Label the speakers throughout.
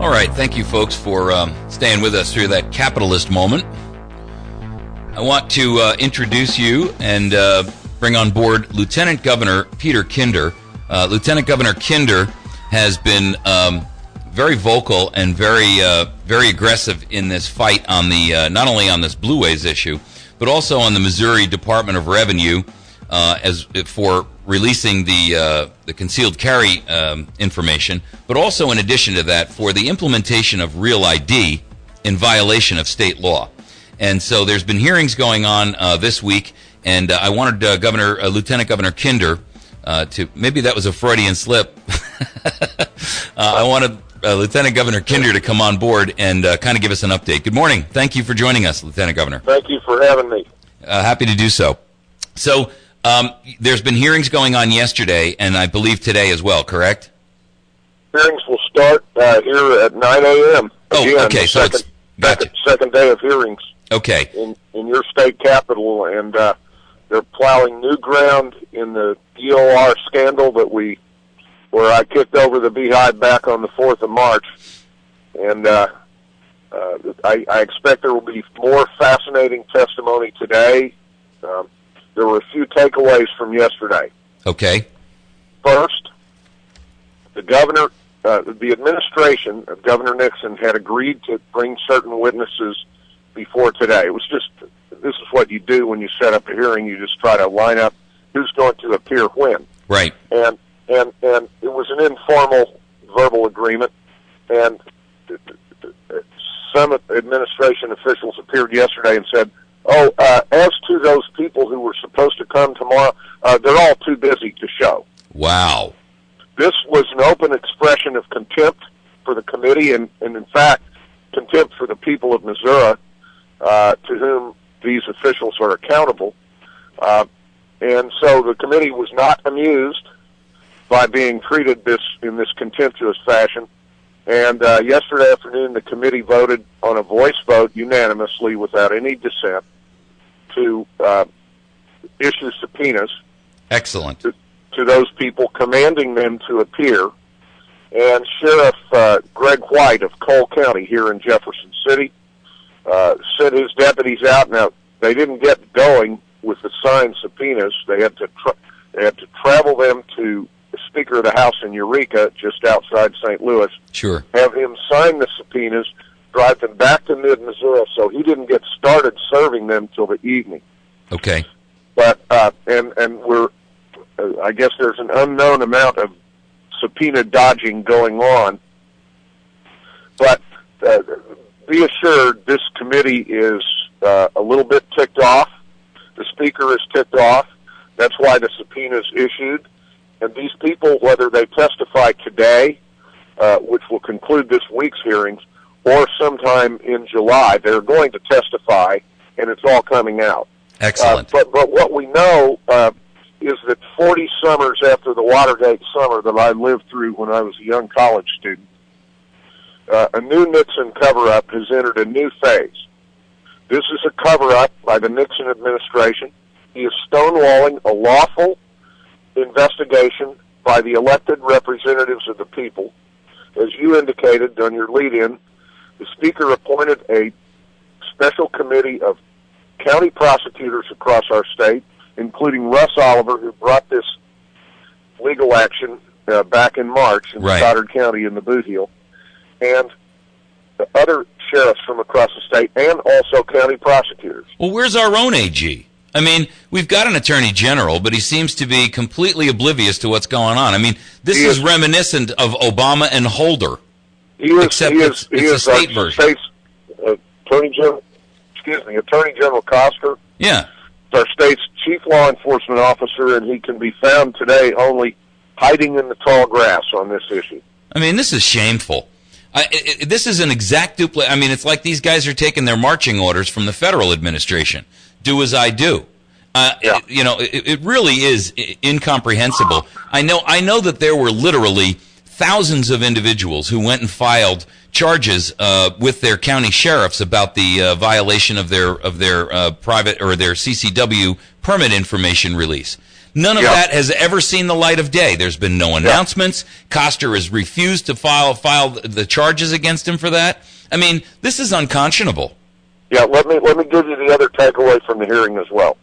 Speaker 1: All right, thank you folks for staying with us through that capitalist moment. I want to introduce you and bring on board Lieutenant Governor Peter Kinder. Lieutenant Governor Kinder has been very vocal and very aggressive in this fight on the not only on this Blue Ways issue, but also on the Missouri Department of Revenue as for releasing the concealed carry information, but also in addition to that for the implementation of Real ID in violation of state law. And so there's been hearings going on this week, and I wanted Lieutenant Governor Kinder to, maybe that was a Freudian slip. I wanted Lieutenant Governor Kinder to come on board and kind of give us an update. Good morning. Thank you for joining us, Lieutenant Governor.
Speaker 2: Thank you for having me.
Speaker 1: Happy to do so. So there's been hearings going on yesterday, and I believe today as well, correct?
Speaker 2: Hearings will start here at 9 a.m.
Speaker 1: Oh, okay. So it's gotcha.
Speaker 2: Second day of hearings.
Speaker 1: Okay.
Speaker 2: In your state capital, and they're plowing new ground in the DOR scandal where I kicked over the beehive back on the 4th of March, and I expect there will be more fascinating testimony today. There were a few takeaways from yesterday.
Speaker 1: Okay.
Speaker 2: First, the administration of Governor Nixon had agreed to bring certain witnesses before today. It was this is what you do when you set up a hearing. You just try to line up who's going to appear when.
Speaker 1: Right.
Speaker 2: And it was an informal verbal agreement, and some administration officials appeared yesterday and said, as to those people who were supposed to come tomorrow, they're all too busy to show.
Speaker 1: Wow.
Speaker 2: This was an open expression of contempt for the committee and in fact, contempt for the people of Missouri, to whom these officials are accountable. And so the committee was not amused by being treated in this contemptuous fashion. And yesterday afternoon, the committee voted on a voice vote unanimously without any dissent to issue subpoenas.
Speaker 1: Excellent.
Speaker 2: To those people, commanding them to appear. And Sheriff Greg White of Cole County here in Jefferson City sent his deputies out. Now, they didn't get going with the signed subpoenas. They had to travel them to the Speaker of the House in Eureka, just outside St. Louis.
Speaker 1: Sure. Have
Speaker 2: him sign the subpoenas, drive them back to mid-Missouri, so he didn't get started serving them till the evening.
Speaker 1: Okay.
Speaker 2: But and we're I guess there's an unknown amount of subpoena dodging going on. But be assured, this committee is a little bit ticked off. The Speaker is ticked off. That's why the subpoena is issued. And these people, whether they testify today, which will conclude this week's hearings, or sometime in July, they're going to testify, and it's all coming out.
Speaker 1: Excellent.
Speaker 2: But what we know is that 40 summers after the Watergate summer that I lived through when I was a young college student, a new Nixon cover-up has entered a new phase. This is a cover-up by the Nixon administration. He is stonewalling a lawful investigation by the elected representatives of the people. As you indicated on your lead-in, the Speaker appointed a special committee of county prosecutors across our state, including Russ Oliver, who brought this legal action back in March in Stoddard County in the Boot Heel, and the other sheriffs from across the state, and also county prosecutors.
Speaker 1: Well, where's our own AG? I mean, we've got an attorney general, but he seems to be completely oblivious to what's going on. I mean, this is reminiscent of Obama and Holder, except it's a state version.
Speaker 2: Attorney General Koster.
Speaker 1: Yeah.
Speaker 2: Our state's chief law enforcement officer, and he can be found today only hiding in the tall grass on this issue.
Speaker 1: I mean, this is shameful. This is an exact duplicate. I mean, it's like these guys are taking their marching orders from the federal administration. Do as I do. You know, it really is incomprehensible. I know that there were literally thousands of individuals who went and filed charges with their county sheriffs about the violation of their private or their CCW permit information release. None of that has ever seen the light of day. There's been no announcements. Koster has refused to file the charges against him for that. I mean, this is unconscionable.
Speaker 2: Yeah, let me give you the other takeaway from the hearing as well.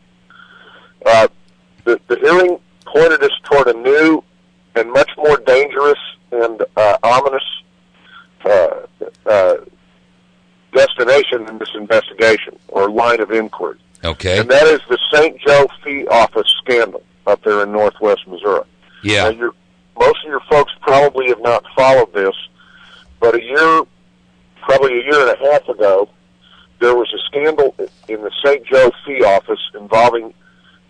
Speaker 2: The hearing pointed us toward a new and much more dangerous and ominous destination in this investigation, or line of inquiry.
Speaker 1: Okay.
Speaker 2: And that is the St. Joe Fee Office scandal up there in northwest Missouri.
Speaker 1: Yeah.
Speaker 2: Now, most of your folks probably have not followed this, but probably a year and a half ago, there was a scandal in the St. Joe Fee Office involving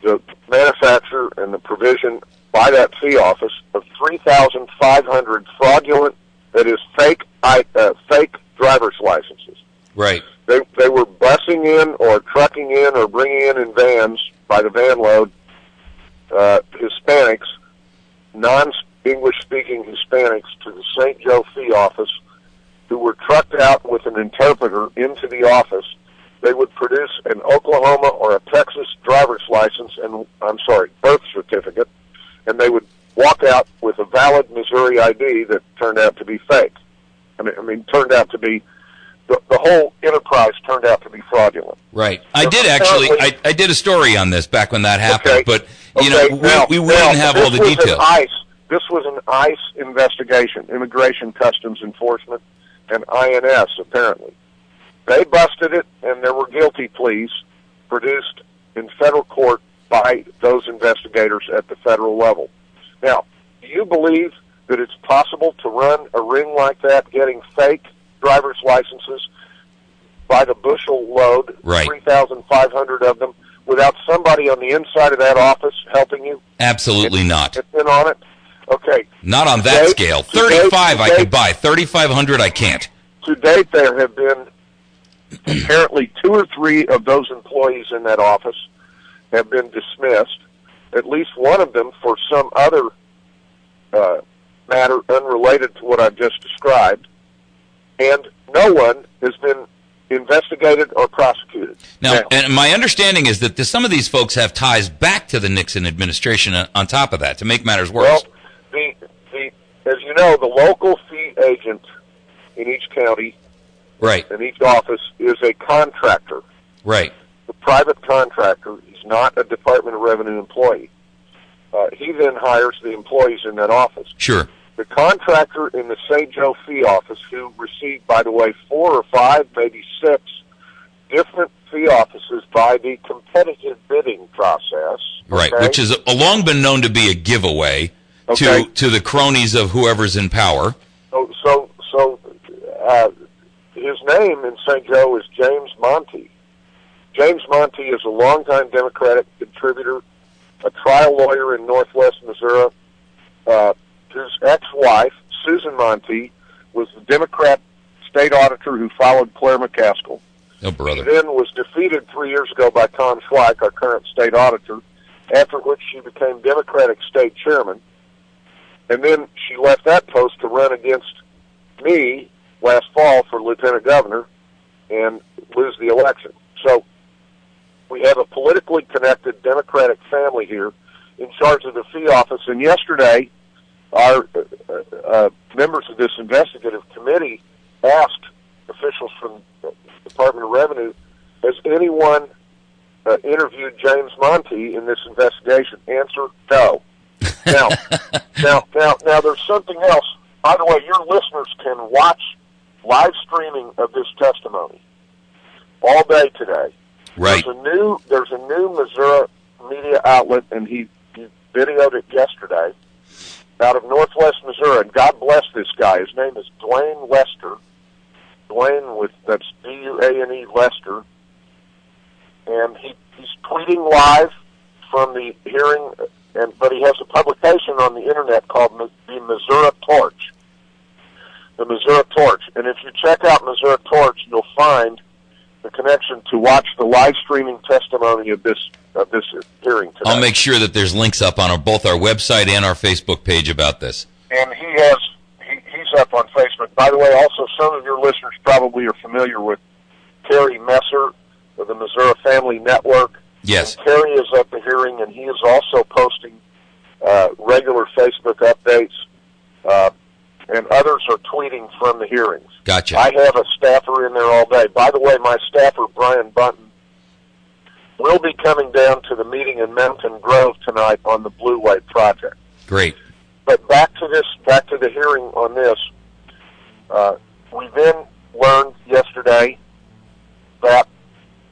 Speaker 2: the manufacture and the provision by that fee office of 3,500 fraudulent, that is, fake driver's licenses.
Speaker 1: Right.
Speaker 2: They were busing in or trucking in or bringing in vans by the van load Hispanics, non-English-speaking Hispanics, to the St. Joe Fee Office, who were trucked out with an interpreter into the office. They would produce an Oklahoma or a Texas driver's license birth certificate, and they would walk out with a valid Missouri ID that turned out to be fake. Turned out to be the whole enterprise turned out to be fraudulent.
Speaker 1: Right. I did a story on this back when that happened, but we wouldn't have all the details.
Speaker 2: This was an ICE investigation, Immigration Customs Enforcement, and INS, apparently. They busted it, and there were guilty pleas produced in federal court by those investigators at the federal level. Now, do you believe that it's possible to run a ring like that, getting fake driver's licenses by the bushel load,
Speaker 1: right,
Speaker 2: 3,500 of them, without somebody on the inside of that office helping you?
Speaker 1: Absolutely not.
Speaker 2: In on it? Okay.
Speaker 1: Not on that scale. 35 I could buy. 3,500 I can't.
Speaker 2: To date, there have been apparently 2 or 3 of those employees in that office have been dismissed, at least one of them for some other matter unrelated to what I've just described, and no one has been investigated or prosecuted.
Speaker 1: Now, and my understanding is that some of these folks have ties back to the Nixon administration on top of that, to make matters worse.
Speaker 2: Well, as you know, the local fee agent in each county,
Speaker 1: right,
Speaker 2: in each office, is a contractor.
Speaker 1: Right.
Speaker 2: The private contractor is not a Department of Revenue employee. He then hires the employees in that office.
Speaker 1: Sure.
Speaker 2: The contractor in the St. Joe Fee Office, who received, by the way, 4 or 5, maybe 6 different fee offices by the competitive bidding process.
Speaker 1: Right, which has long been known to be a giveaway to the cronies of whoever's in power.
Speaker 2: So his name in St. Joe is James Monte. James Monte is a longtime Democratic contributor, a trial lawyer in northwest Missouri, whose ex-wife, Susan Monte, was the Democrat state auditor who followed Claire McCaskill.
Speaker 1: Oh, brother.
Speaker 2: She then was defeated 3 years ago by Tom Schweik, our current state auditor, after which she became Democratic state chairman. And then she left that post to run against me last fall for lieutenant governor and lose the election. So we have a politically connected Democratic family here in charge of the fee office. And yesterday, our members of this investigative committee asked officials from the Department of Revenue, has anyone interviewed James Monte in this investigation? Answer, no. Now, there's something else. By the way, your listeners can watch live streaming of this testimony all day today.
Speaker 1: Right.
Speaker 2: There's a new Missouri media outlet, and he videoed it yesterday, out of northwest Missouri. And God bless this guy. His name is Dwayne Lester. Dwayne that's D-U-A-N-E Lester. And he's tweeting live from the hearing, but he has a publication on the internet called the Missouri Torch. The Missouri Torch. And if you check out Missouri Torch, you'll find the connection to watch the live streaming testimony of this hearing today.
Speaker 1: I'll make sure that there's links up on both our website and our Facebook page about this.
Speaker 2: And he's up on Facebook. By the way, also some of your listeners probably are familiar with Terry Messer of the Missouri Family Network.
Speaker 1: Yes.
Speaker 2: And Terry is at the hearing, and he is also posting regular Facebook updates, and others are tweeting from the hearings.
Speaker 1: Gotcha.
Speaker 2: I have a staffer in there all day. By the way, my staffer, Brian Bunton, will be coming down to the meeting in Mountain Grove tonight on the Blue Wave project.
Speaker 1: Great.
Speaker 2: But back to the hearing on this. We then learned yesterday that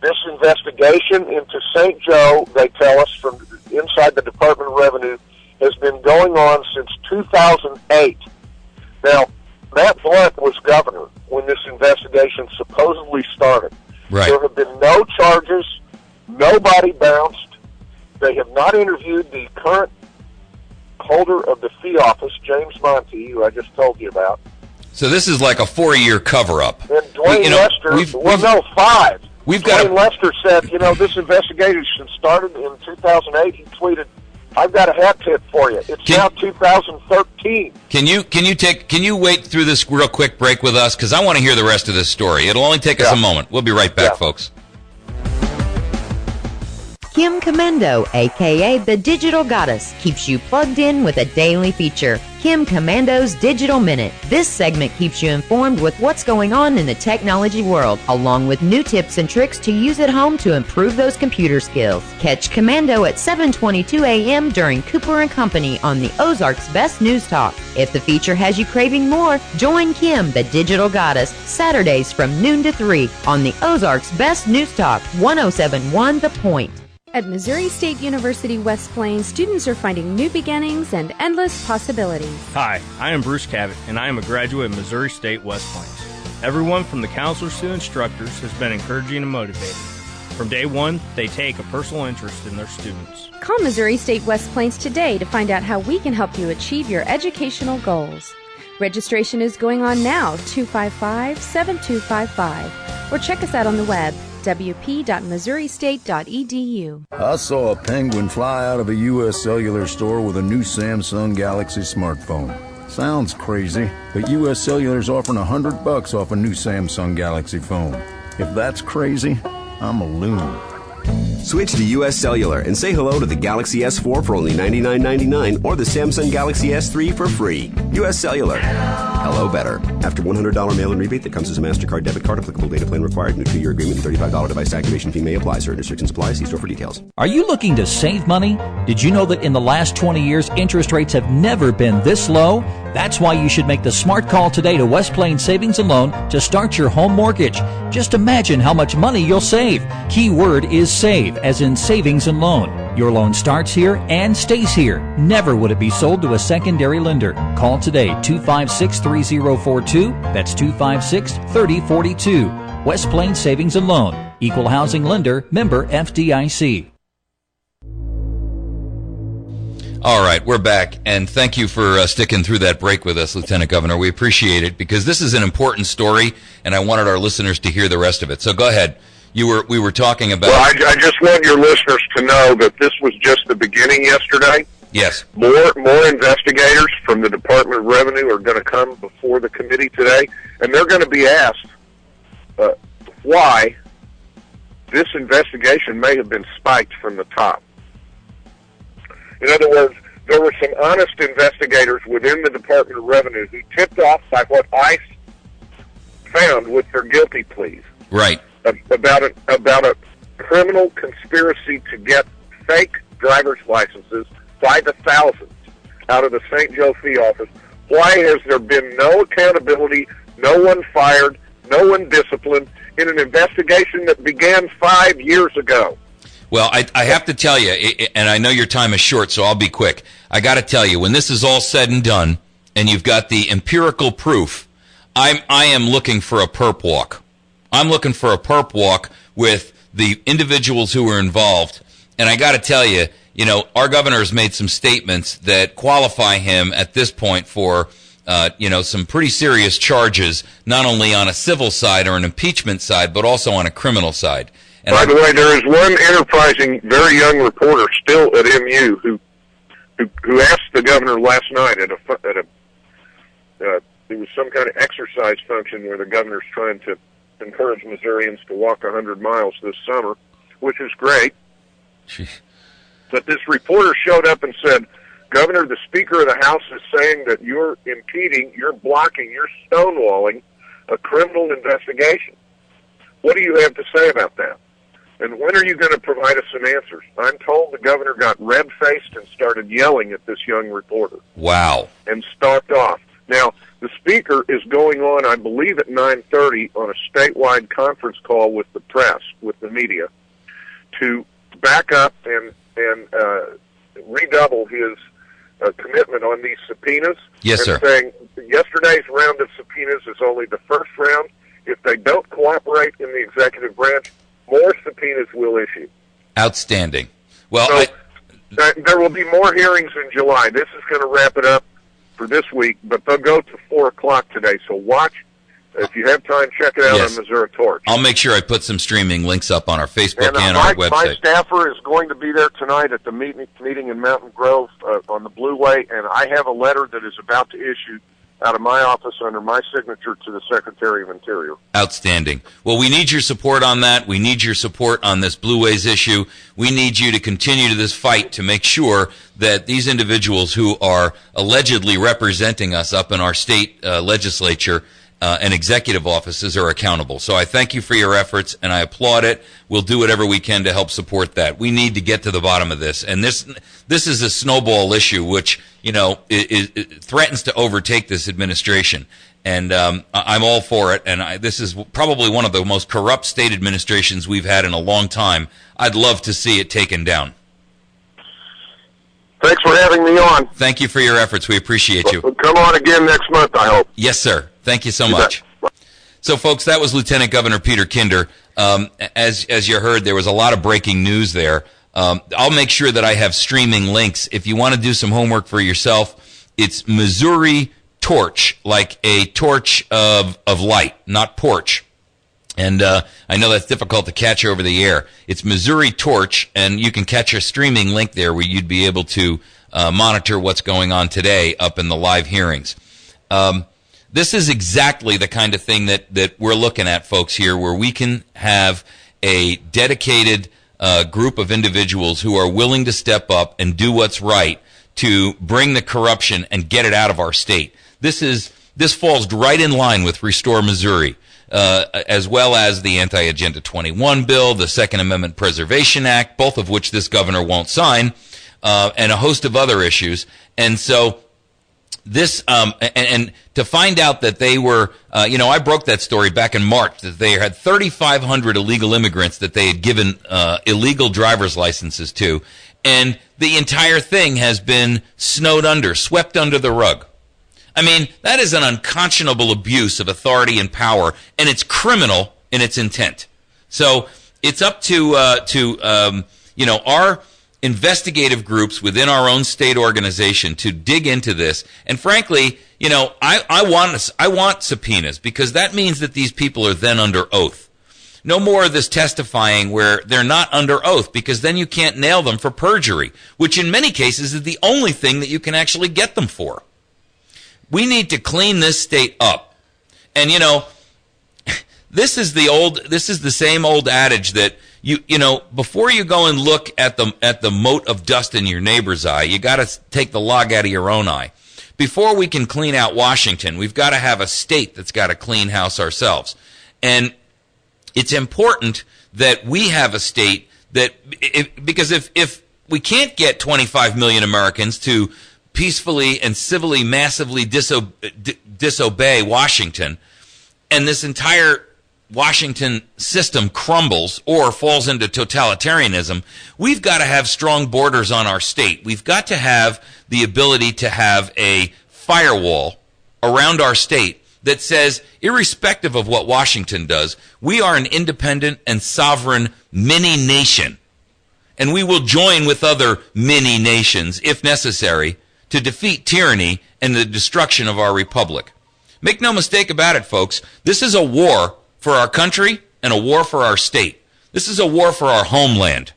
Speaker 2: this investigation into St. Joe, they tell us from inside the Department of Revenue, has been going on since 2008. Now, Matt Blunt was governor when this investigation supposedly started.
Speaker 1: Right.
Speaker 2: There have been no charges. Nobody bounced. They have not interviewed the current holder of the fee office, James Monty, who I just told you about.
Speaker 1: So this is like a 4-year cover-up.
Speaker 2: And Dwayne Lester, 5. Dwayne Lester said, this investigation started in 2008. He tweeted, "I've got a hat tip for you. It's now 2013.
Speaker 1: Can you wait through this real quick break with us? Because I want to hear the rest of this story. It'll only take us a moment. We'll be right back, folks.
Speaker 3: Kim Commando, a.k.a. the Digital Goddess, keeps you plugged in with a daily feature. Kim Commando's Digital Minute. This segment keeps you informed with what's going on in the technology world, along with new tips and tricks to use at home to improve those computer skills. Catch Commando at 7:22 a.m. during Cooper & Company on the Ozark's Best News Talk. If the feature has you craving more, join Kim, the Digital Goddess, Saturdays from noon to 3 on the Ozark's Best News Talk, 107.1 The Point.
Speaker 4: At Missouri State University West Plains, students are finding new beginnings and endless possibilities.
Speaker 5: Hi, I am Bruce Cavett, and I am a graduate of Missouri State West Plains. Everyone from the counselors to instructors has been encouraging and motivating. From day one, they take a personal interest in their students.
Speaker 4: Call Missouri State West Plains today to find out how we can help you achieve your educational goals. Registration is going on now, 255-7255, or check us out on the web, wp.missouristate.edu.
Speaker 6: I saw a penguin fly out of a U.S. Cellular store with a new Samsung Galaxy smartphone. Sounds crazy, but U.S. Cellular's offering $100 off a new Samsung Galaxy phone. If that's crazy, I'm a loon.
Speaker 7: Switch to U.S. Cellular and say hello to the Galaxy S4 for only $99.99 or the Samsung Galaxy S3 for free. U.S. Cellular. Hello better. After $100 mail-in rebate that comes as a MasterCard debit card, applicable data plan required, new 2-year agreement, and $35 device activation fee may apply. Certain restrictions apply. See store for details.
Speaker 8: Are you looking to save money? Did you know that in the last 20 years, interest rates have never been this low? That's why you should make the smart call today to West Plains Savings and Loan to start your home mortgage. Just imagine how much money you'll save. Key word is save, as in savings and loan. Your loan starts here and stays here. Never would it be sold to a secondary lender. Call today, 256-3042. That's 256-3042. West Plains Savings and Loan. Equal housing lender. Member FDIC.
Speaker 1: All right, we're back, and thank you for sticking through that break with us, Lieutenant Governor. We appreciate it, because this is an important story, and I wanted our listeners to hear the rest of it. So go ahead. We were talking about...
Speaker 2: Well, I just want your listeners to know that this was just the beginning yesterday.
Speaker 1: Yes.
Speaker 2: More investigators from the Department of Revenue are going to come before the committee today, and they're going to be asked why this investigation may have been spiked from the top. In other words, there were some honest investigators within the Department of Revenue who tipped off by what ICE found with their guilty pleas.
Speaker 1: Right.
Speaker 2: About a criminal conspiracy to get fake driver's licenses by the thousands out of the St. Joe fee office. Why has there been no accountability, no one fired, no one disciplined in an investigation that began 5 years ago?
Speaker 1: Well, I have to tell you, and I know your time is short, so I'll be quick. I got to tell you, when this is all said and done, and you've got the empirical proof, I am looking for a perp walk. I'm looking for a perp walk with the individuals who were involved. And I got to tell you, our governor has made some statements that qualify him at this point for, some pretty serious charges, not only on a civil side or an impeachment side, but also on a criminal side. And
Speaker 2: by the way, there is one enterprising, very young reporter still at MU who asked the governor last night it was some kind of exercise function where the governor's trying to encourage Missourians to walk 100 miles this summer, which is great.
Speaker 1: Gee.
Speaker 2: But this reporter showed up and said, Governor, the Speaker of the House is saying that you're impeding, you're blocking, you're stonewalling a criminal investigation. What do you have to say about that? And when are you going to provide us some answers? I'm told the governor got red-faced and started yelling at this young reporter.
Speaker 1: Wow.
Speaker 2: And stalked off. Now, the Speaker is going on, I believe, at 9:30 on a statewide conference call with the press, with the media, to back up and redouble his commitment on these subpoenas.
Speaker 1: Yes, sir.
Speaker 2: Saying yesterday's round of subpoenas is only the first round. If they don't cooperate in the executive branch, more subpoenas will issue.
Speaker 1: Outstanding. Well,
Speaker 2: so, there will be more hearings in July. This is going to wrap it up for this week, but they'll go to 4 o'clock today. So watch. If you have time, check it out on Missouri Torch.
Speaker 1: I'll make sure I put some streaming links up on our Facebook and
Speaker 2: my
Speaker 1: our website.
Speaker 2: My staffer is going to be there tonight at the meeting in Mountain Grove on the Blue Way, and I have a letter that is about to issue out of my office under my signature to the Secretary of Interior.
Speaker 1: Outstanding. Well, we need your support on that. We need your support on this Blue Ways issue. We need you to continue to this fight to make sure that these individuals who are allegedly representing us up in our state legislature and executive offices are accountable. So I thank you for your efforts, and I applaud it. We'll do whatever we can to help support that. We need to get to the bottom of this. And this is a snowball issue which, it threatens to overtake this administration. And I'm all for it. And this is probably one of the most corrupt state administrations we've had in a long time. I'd love to see it taken down.
Speaker 2: Thanks for having me on.
Speaker 1: Thank you for your efforts. We appreciate you.
Speaker 2: Come on again next month, I hope.
Speaker 1: Yes, sir. Thank you so much. So, folks, that was Lieutenant Governor Peter Kinder. As you heard, there was a lot of breaking news there. I'll make sure that I have streaming links. If you want to do some homework for yourself, it's Missouri Torch, like a torch of light, not porch. And I know that's difficult to catch over the air. It's Missouri Torch, and you can catch a streaming link there where you'd be able to monitor what's going on today up in the live hearings. This is exactly the kind of thing that we're looking at, folks, here, where we can have a dedicated group of individuals who are willing to step up and do what's right to bring the corruption and get it out of our state. This falls right in line with Restore Missouri, as well as the Anti-Agenda 21 bill, the Second Amendment Preservation Act, both of which this governor won't sign, and a host of other issues. And so this, and to find out that they were, I broke that story back in March, that they had 3,500 illegal immigrants that they had given illegal driver's licenses to, and the entire thing has been swept under the rug. I mean, that is an unconscionable abuse of authority and power, and it's criminal in its intent. So it's up to our investigative groups within our own state organization to dig into this. And frankly, I want subpoenas, because that means that these people are then under oath. No more of this testifying where they're not under oath, because then you can't nail them for perjury, which in many cases is the only thing that you can actually get them for. We need to clean this state up. And this is the same old adage that before you go and look at the mote of dust in your neighbor's eye, you got to take the log out of your own eye. Before we can clean out Washington, we've got to have a state that's got a clean house ourselves. And it's important that we have a state because if we can't get 25 million Americans to peacefully and civilly, massively disobey Washington, and this entire Washington system crumbles or falls into totalitarianism, we've got to have strong borders on our state. We've got to have the ability to have a firewall around our state that says, irrespective of what Washington does, we are an independent and sovereign mini-nation. And we will join with other mini-nations, if necessary, to defeat tyranny and the destruction of our republic. Make no mistake about it, folks. This is a war for our country and a war for our state. This is a war for our homeland.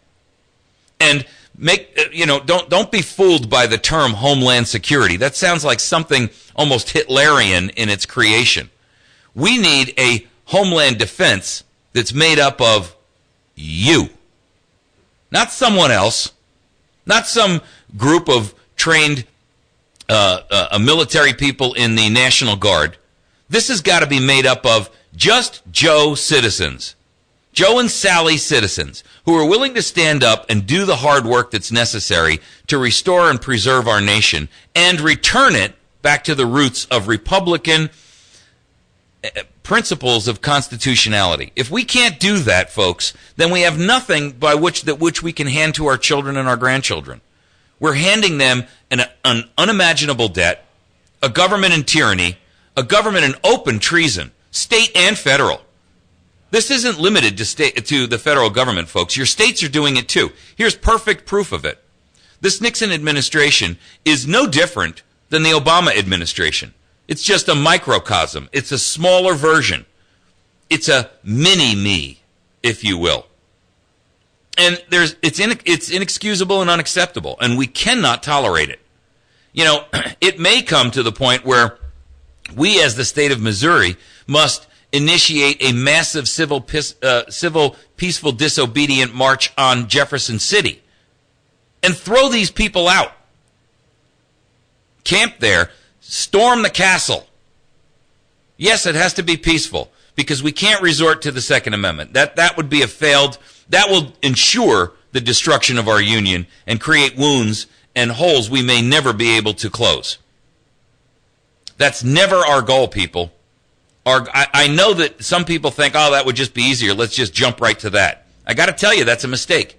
Speaker 1: And don't be fooled by the term homeland security. That sounds like something almost Hitlerian in its creation. We need a homeland defense that's made up of you. not someone else, not some group of trained military people in the National Guard. This has got to be made up of just Joe citizens, Joe and Sally citizens, who are willing to stand up and do the hard work that's necessary to restore and preserve our nation and return it back to the roots of Republican principles of constitutionality. If we can't do that, folks, then we have nothing by which we can hand to our children and our grandchildren. We're handing them an unimaginable debt, a government in tyranny, a government in open treason, state and federal. This isn't limited to the federal government, folks. Your states are doing it too. Here's perfect proof of it. This Nixon administration is no different than the Obama administration. It's just a microcosm. It's a smaller version. It's a mini-me, if you will. And it's inexcusable and unacceptable, and we cannot tolerate it. You know, it may come to the point where we, as the state of Missouri, must initiate a massive civil peaceful disobedient march on Jefferson City and throw these people out. Camp there, storm the castle. Yes, it has to be peaceful because we can't resort to the Second Amendment. That would be that will ensure the destruction of our union and create wounds and holes we may never be able to close. That's never our goal, people. I know that some people think, oh, that would just be easier. Let's just jump right to that. I got to tell you, that's a mistake.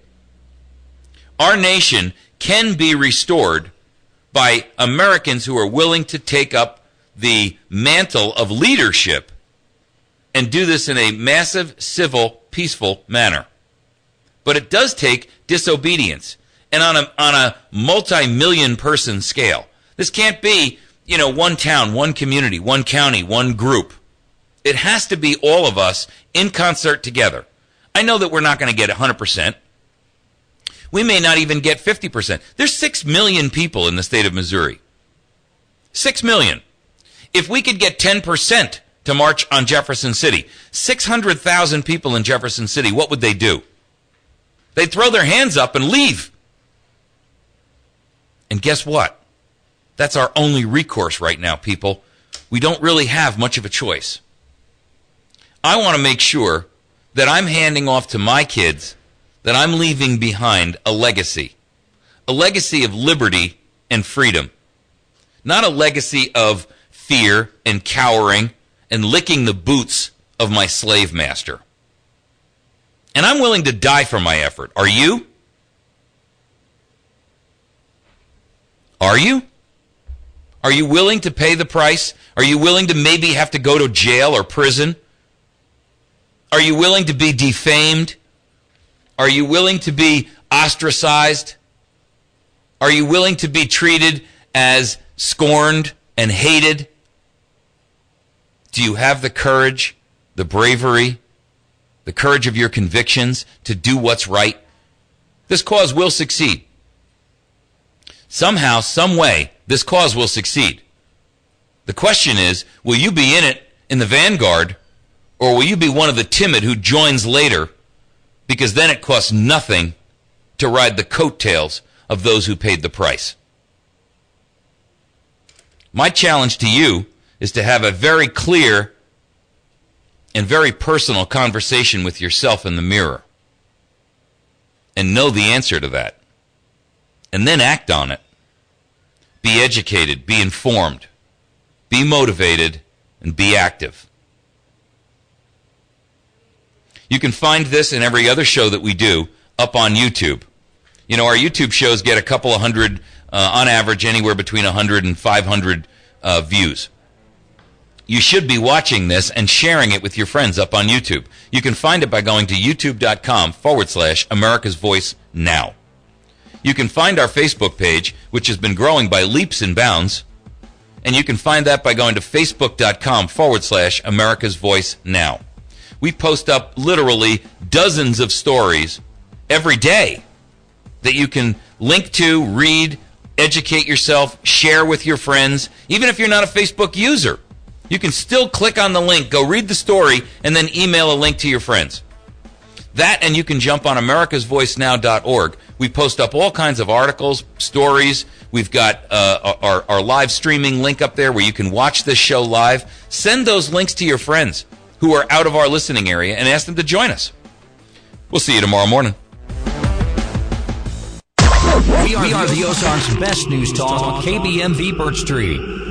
Speaker 1: Our nation can be restored by Americans who are willing to take up the mantle of leadership and do this in a massive, civil, peaceful manner. But it does take disobedience, and on a multi-million person scale. This can't be, one town, one community, one county, one group. It has to be all of us in concert together. I know that we're not going to get 100%. We may not even get 50%. There's 6 million people in the state of Missouri. 6 million. If we could get 10% to march on Jefferson City, 600,000 people in Jefferson City, what would they do? They'd throw their hands up and leave. And guess what? That's our only recourse right now, people. We don't really have much of a choice. I want to make sure that I'm handing off to my kids, that I'm leaving behind a legacy of liberty and freedom, not a legacy of fear and cowering and licking the boots of my slave master. And I'm willing to die for my effort. Are you? Are you? Are you willing to pay the price? Are you willing to maybe have to go to jail or prison? Are you willing to be defamed? Are you willing to be ostracized? Are you willing to be treated as scorned and hated? Do you have the courage, the bravery, the courage of your convictions to do what's right? This cause will succeed. Somehow, some way, this cause will succeed. The question is, will you be in it in the vanguard, or will you be one of the timid who joins later, because then it costs nothing to ride the coattails of those who paid the price? My challenge to you is to have a very clear and very personal conversation with yourself in the mirror and know the answer to that, and then act on it. Be educated, be informed, be motivated, and be active. You can find this and every other show that we do up on YouTube. Our YouTube shows get a couple of hundred, on average, anywhere between 100 and 500 views. You should be watching this and sharing it with your friends up on YouTube. You can find it by going to youtube.com/America's Voice Now. You can find our Facebook page, which has been growing by leaps and bounds, and you can find that by going to facebook.com/America's Voice Now. We post up literally dozens of stories every day that you can link to, read, educate yourself, share with your friends. Even if you're not a Facebook user, you can still click on the link, go read the story, and then email a link to your friends. That, and you can jump on americasvoicenow.org. We post up all kinds of articles, stories. We've got our live streaming link up there where you can watch this show live. Send those links to your friends who are out of our listening area and ask them to join us. We'll see you tomorrow morning.
Speaker 8: We are the Ozarks' best news talk, KBMV Birch Tree.